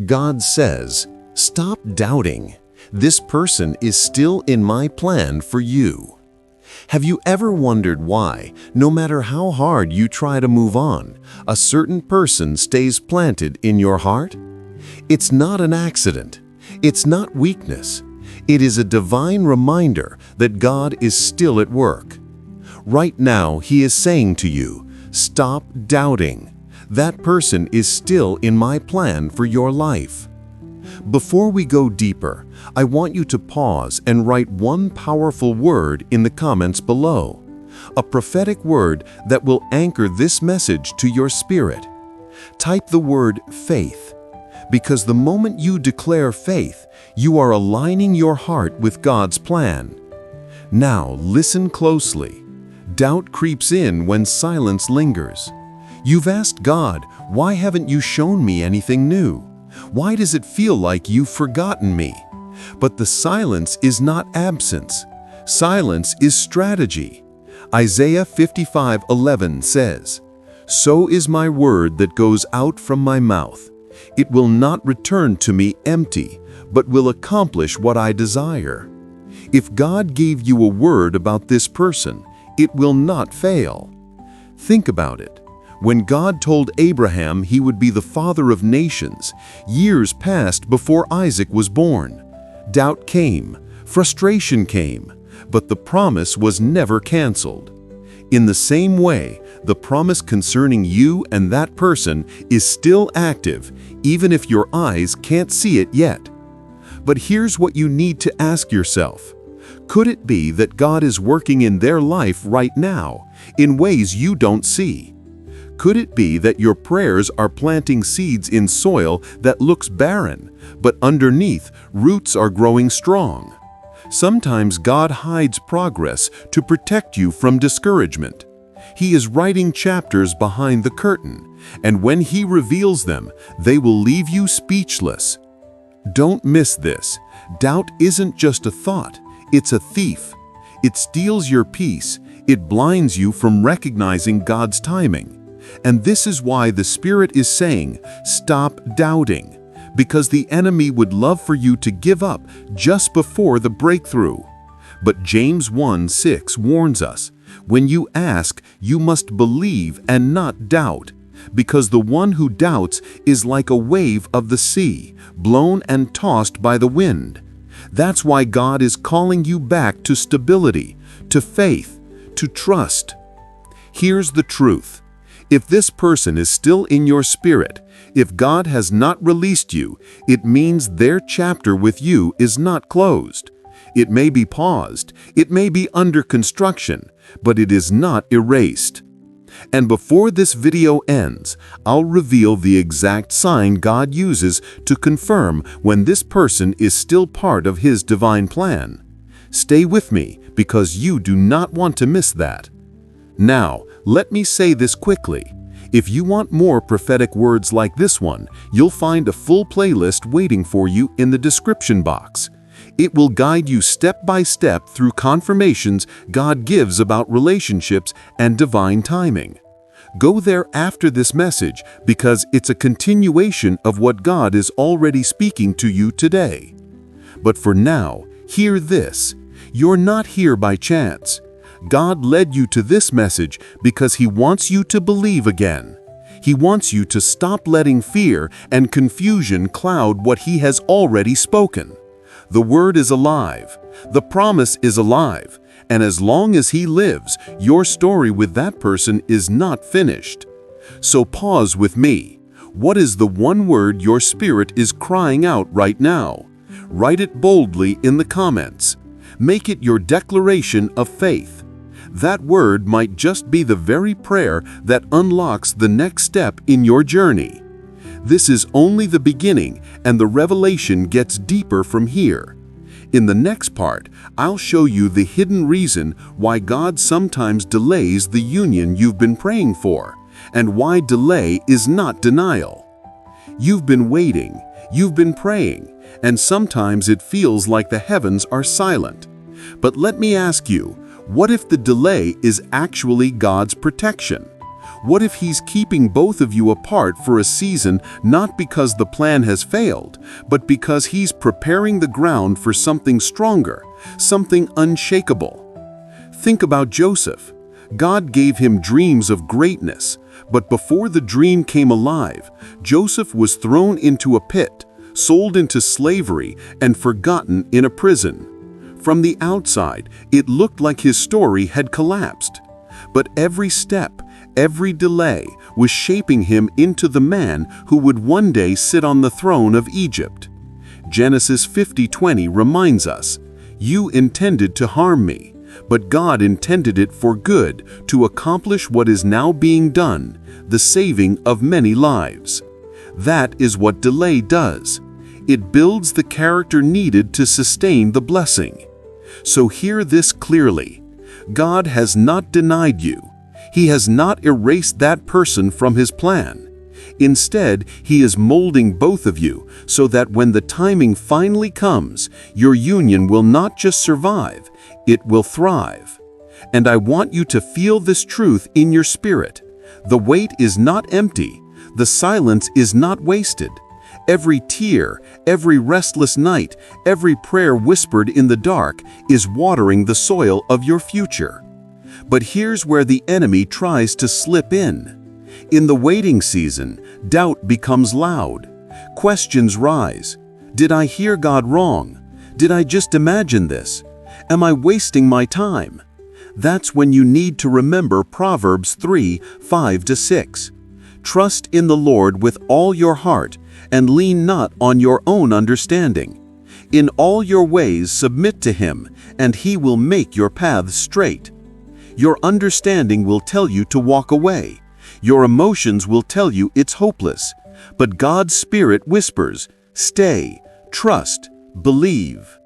God says, "Stop doubting. This person is still in my plan for you." Have you ever wondered why, no matter how hard you try to move on, a certain person stays planted in your heart? It's not an accident. It's not weakness. It is a divine reminder that God is still at work. Right now, He is saying to you, "Stop doubting. That person is still in my plan for your life." Before we go deeper, I want you to pause and write one powerful word in the comments below. A prophetic word that will anchor this message to your spirit. Type the word faith, because the moment you declare faith, you are aligning your heart with God's plan. Now listen closely. Doubt creeps in when silence lingers. You've asked God, "Why haven't you shown me anything new? Why does it feel like you've forgotten me?" But the silence is not absence. Silence is strategy. Isaiah 55:11 says, "So is my word that goes out from my mouth. It will not return to me empty, but will accomplish what I desire." If God gave you a word about this person, it will not fail. Think about it. When God told Abraham he would be the father of nations, years passed before Isaac was born. Doubt came, frustration came, but the promise was never canceled. In the same way, the promise concerning you and that person is still active, even if your eyes can't see it yet. But here's what you need to ask yourself. Could it be that God is working in their life right now, in ways you don't see? Could it be that your prayers are planting seeds in soil that looks barren, but underneath, roots are growing strong? Sometimes God hides progress to protect you from discouragement. He is writing chapters behind the curtain, and when He reveals them, they will leave you speechless. Don't miss this. Doubt isn't just a thought, it's a thief. It steals your peace. It blinds you from recognizing God's timing. And this is why the Spirit is saying, "Stop doubting," because the enemy would love for you to give up just before the breakthrough. But James 1:6 warns us, "When you ask, you must believe and not doubt, because the one who doubts is like a wave of the sea, blown and tossed by the wind." That's why God is calling you back to stability, to faith, to trust. Here's the truth. If this person is still in your spirit, if God has not released you, it means their chapter with you is not closed. It may be paused, it may be under construction, but it is not erased. And before this video ends, I'll reveal the exact sign God uses to confirm when this person is still part of His divine plan. Stay with me, because you do not want to miss that. Now, let me say this quickly. If you want more prophetic words like this one, you'll find a full playlist waiting for you in the description box. It will guide you step by step through confirmations God gives about relationships and divine timing. Go there after this message because it's a continuation of what God is already speaking to you today. But for now, hear this. You're not here by chance. God led you to this message because He wants you to believe again. He wants you to stop letting fear and confusion cloud what He has already spoken. The Word is alive. The promise is alive. And as long as He lives, your story with that person is not finished. So pause with me. What is the one word your spirit is crying out right now? Write it boldly in the comments. Make it your declaration of faith. That word might just be the very prayer that unlocks the next step in your journey. This is only the beginning, and the revelation gets deeper from here. In the next part, I'll show you the hidden reason why God sometimes delays the union you've been praying for, and why delay is not denial. You've been waiting, you've been praying, and sometimes it feels like the heavens are silent. But let me ask you, what if the delay is actually God's protection? What if he's keeping both of you apart for a season, not because the plan has failed, but because he's preparing the ground for something stronger, something unshakable? Think about Joseph. God gave him dreams of greatness, but before the dream came alive, Joseph was thrown into a pit, sold into slavery, and forgotten in a prison. From the outside, it looked like his story had collapsed. But every step, every delay was shaping him into the man who would one day sit on the throne of Egypt. Genesis 50:20 reminds us, "You intended to harm me, but God intended it for good to accomplish what is now being done, the saving of many lives." That is what delay does. It builds the character needed to sustain the blessing. So hear this clearly. God has not denied you. He has not erased that person from His plan. Instead, He is molding both of you so that when the timing finally comes, your union will not just survive, it will thrive. And I want you to feel this truth in your spirit. The wait is not empty. The silence is not wasted. Every tear, every restless night, every prayer whispered in the dark is watering the soil of your future. But here's where the enemy tries to slip in. In the waiting season, doubt becomes loud. Questions rise. Did I hear God wrong? Did I just imagine this? Am I wasting my time? That's when you need to remember Proverbs 3:5-6. Trust in the Lord with all your heart, and lean not on your own understanding. In all your ways submit to Him, and He will make your paths straight. Your understanding will tell you to walk away. Your emotions will tell you it's hopeless. But God's Spirit whispers, stay, trust, believe.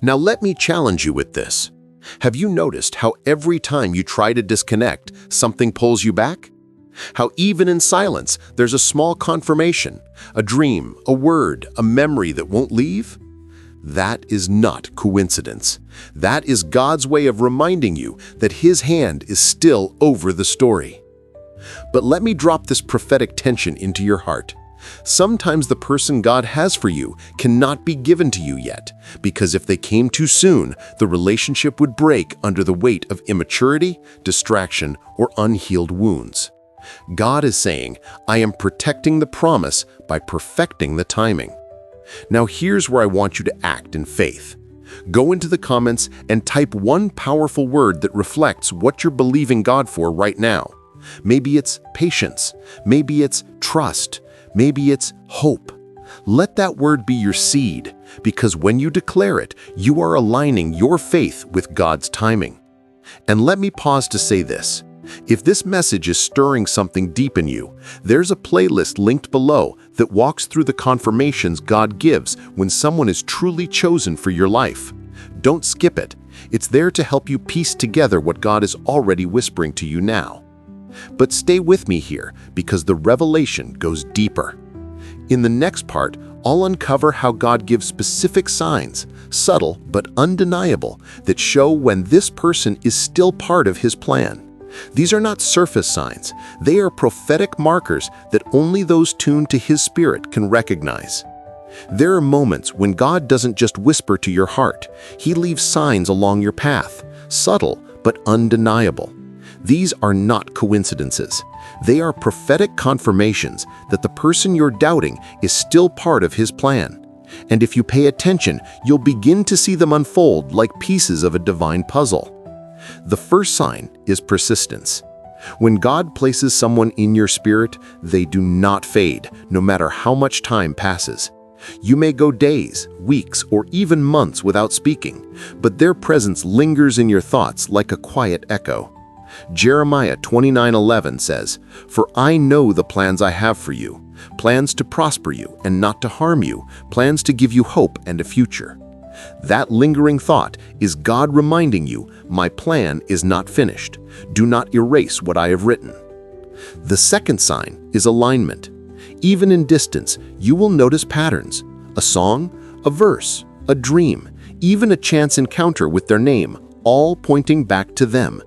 Now let me challenge you with this. Have you noticed how every time you try to disconnect, something pulls you back? How even in silence, there's a small confirmation, a dream, a word, a memory that won't leave? That is not coincidence. That is God's way of reminding you that His hand is still over the story. But let me drop this prophetic tension into your heart. Sometimes the person God has for you cannot be given to you yet, because if they came too soon, the relationship would break under the weight of immaturity, distraction, or unhealed wounds. God is saying, I am protecting the promise by perfecting the timing. Now here's where I want you to act in faith. Go into the comments and type one powerful word that reflects what you're believing God for right now. Maybe it's patience, maybe it's trust, maybe it's hope. Let that word be your seed, because when you declare it, you are aligning your faith with God's timing. And let me pause to say this. If this message is stirring something deep in you, there's a playlist linked below that walks through the confirmations God gives when someone is truly chosen for your life. Don't skip it. It's there to help you piece together what God is already whispering to you now. But stay with me here, because the revelation goes deeper. In the next part, I'll uncover how God gives specific signs, subtle but undeniable, that show when this person is still part of His plan. These are not surface signs. They are prophetic markers that only those tuned to His Spirit can recognize. There are moments when God doesn't just whisper to your heart. He leaves signs along your path, subtle but undeniable. These are not coincidences. They are prophetic confirmations that the person you're doubting is still part of His plan. And if you pay attention, you'll begin to see them unfold like pieces of a divine puzzle. The first sign is persistence. When God places someone in your spirit, they do not fade, no matter how much time passes. You may go days, weeks, or even months without speaking, but their presence lingers in your thoughts like a quiet echo. Jeremiah 29:11 says, "For I know the plans I have for you, plans to prosper you and not to harm you, plans to give you hope and a future." That lingering thought is God reminding you, my plan is not finished. Do not erase what I have written. The second sign is alignment. Even in distance, you will notice patterns. A song, a verse, a dream, even a chance encounter with their name, all pointing back to them.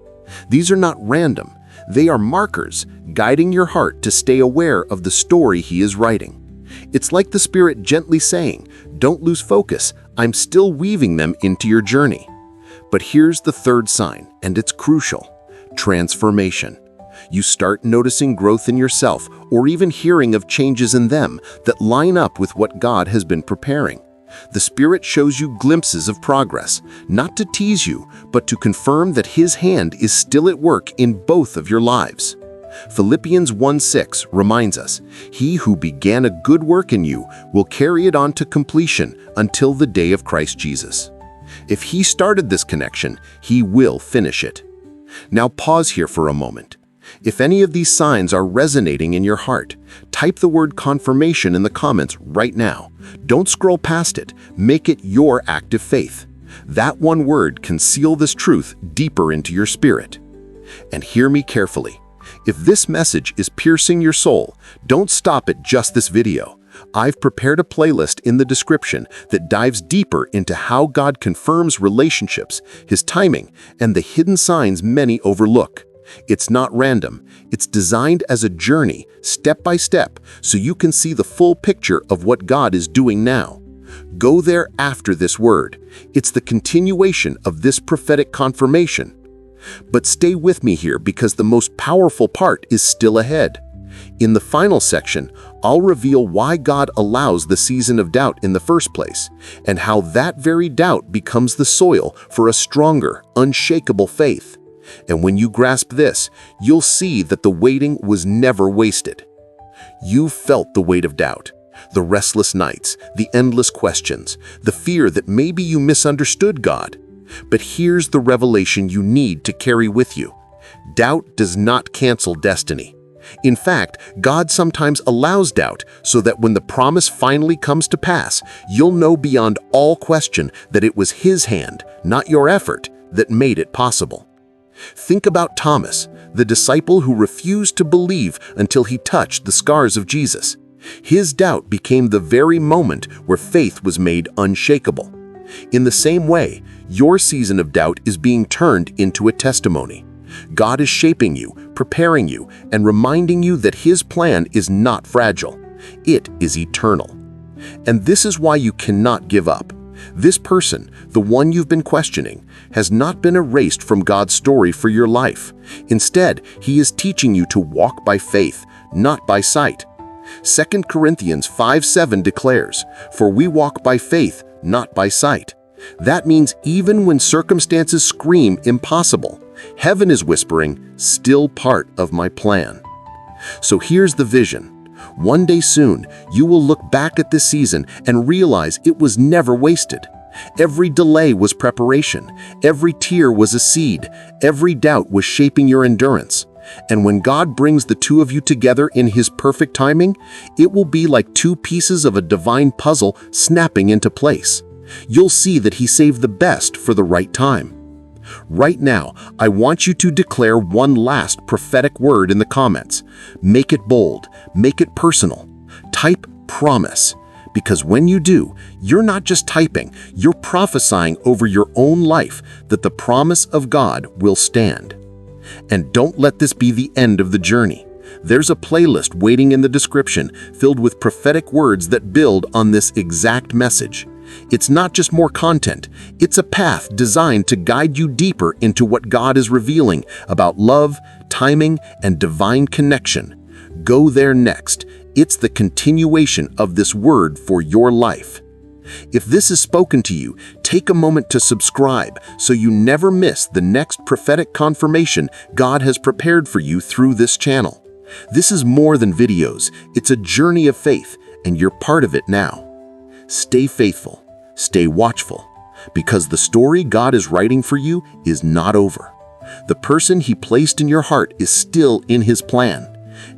These are not random. They are markers, guiding your heart to stay aware of the story He is writing. It's like the Spirit gently saying, "Don't lose focus, I'm still weaving them into your journey." But here's the third sign, and it's crucial: transformation. You start noticing growth in yourself, or even hearing of changes in them that line up with what God has been preparing. The Spirit shows you glimpses of progress, not to tease you, but to confirm that His hand is still at work in both of your lives. Philippians 1:6 reminds us, "He who began a good work in you will carry it on to completion until the day of Christ Jesus." If He started this connection, He will finish it. Now pause here for a moment. If any of these signs are resonating in your heart, type the word confirmation in the comments right now. Don't scroll past it. Make it your act of faith. That one word can seal this truth deeper into your spirit. And hear me carefully. If this message is piercing your soul, don't stop at just this video. I've prepared a playlist in the description that dives deeper into how God confirms relationships, His timing, and the hidden signs many overlook. It's not random. It's designed as a journey, step by step, so you can see the full picture of what God is doing now. Go there after this word. It's the continuation of this prophetic confirmation. But stay with me here, because the most powerful part is still ahead. In the final section, I'll reveal why God allows the season of doubt in the first place, and how that very doubt becomes the soil for a stronger, unshakable faith. And when you grasp this, you'll see that the waiting was never wasted. You've felt the weight of doubt, the restless nights, the endless questions, the fear that maybe you misunderstood God. But here's the revelation you need to carry with you. Doubt does not cancel destiny. In fact, God sometimes allows doubt so that when the promise finally comes to pass, you'll know beyond all question that it was His hand, not your effort, that made it possible. Think about Thomas, the disciple who refused to believe until he touched the scars of Jesus. His doubt became the very moment where faith was made unshakable. In the same way, your season of doubt is being turned into a testimony. God is shaping you, preparing you, and reminding you that His plan is not fragile. It is eternal. And this is why you cannot give up. This person, the one you've been questioning, has not been erased from God's story for your life. Instead, He is teaching you to walk by faith, not by sight. 2 Corinthians 5:7 declares, "For we walk by faith, not by sight." That means even when circumstances scream impossible, heaven is whispering, "Still part of my plan." So here's the vision. One day soon, you will look back at this season and realize it was never wasted. Every delay was preparation. Every tear was a seed. Every doubt was shaping your endurance. And when God brings the two of you together in His perfect timing, it will be like two pieces of a divine puzzle snapping into place. You'll see that He saved the best for the right time. Right now, I want you to declare one last prophetic word in the comments. Make it bold. Make it personal. Type promise. Because when you do, you're not just typing, you're prophesying over your own life that the promise of God will stand. And don't let this be the end of the journey. There's a playlist waiting in the description filled with prophetic words that build on this exact message. It's not just more content, it's a path designed to guide you deeper into what God is revealing about love, timing, and divine connection. Go there next. It's the continuation of this word for your life. If this has spoken to you, take a moment to subscribe so you never miss the next prophetic confirmation God has prepared for you through this channel. This is more than videos, it's a journey of faith, and you're part of it now. Stay faithful, stay watchful, because the story God is writing for you is not over. The person He placed in your heart is still in His plan.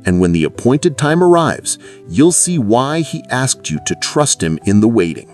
And when the appointed time arrives, you'll see why He asked you to trust Him in the waiting.